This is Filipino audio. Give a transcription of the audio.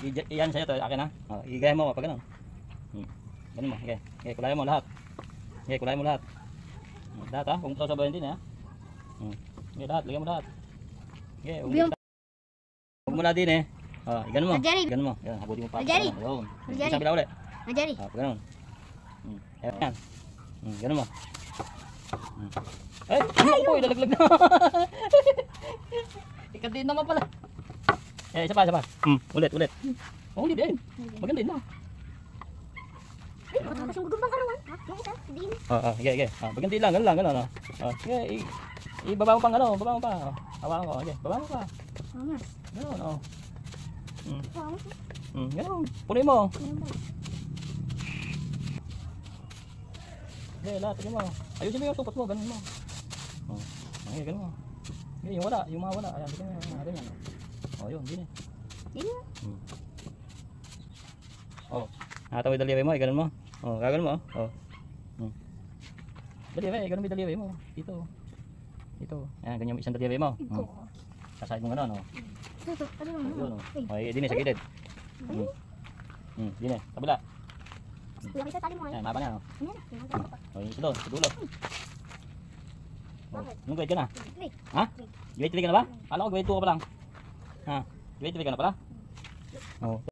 Iyan sa'yo to, akin ha. Oh, igaya mo pag ganun. Ganun mo, okay. Okay, kulayan mo lahat. Okay, kulayan mo lahat. Lahat ha, kung sasabayin din ha. Okay, lahat, lagyan mo lahat. Okay, huwag mo na din eh. Oh, ganun mo. Ganun mo. Yan, habutin mo pa. Ayun. Isang bila ulit. Ajari. Oh, ganun. Ayan. Ganun mo. Ay, ano po, ilalaglag na. Ikadin naman pala. Eh, isa pa. Ulit. Oh, ulit din. Maganda din na. Tapos yung gugumbang karuan. Yung isa, din. Okay. Maganda lang, ganun lang. Okay, ibaba mo pang ano, baba mo pa. Hawakan ko, okay. Baba mo pa. Ganun, oh. Ganun. Punin mo. Okay, lahat, tignan mo. Ayusin mo yung tupot mo, ganun mo. Okay, ganun mo. Okay, yung mga wala. Ayan, tignan mo, ganyan. Yun, din eh. Nakatawid daliway mo, ganun mo. Gagano mo. Daliway, ganun mo daliway mo. Dito. Ayan, ganyan isang daliway mo. Sasahid mo ganun, Yun, din eh, sa gilid. Din eh, kabila. Yung isa tali mo ay. Ayan, mapa na, yung isa doon, sa dulo. Anong grade ka na? Ha? Grade 3 ka na ba? Kala ko grade 2 ka pa lang. Ha? Grade 3 ka na pala?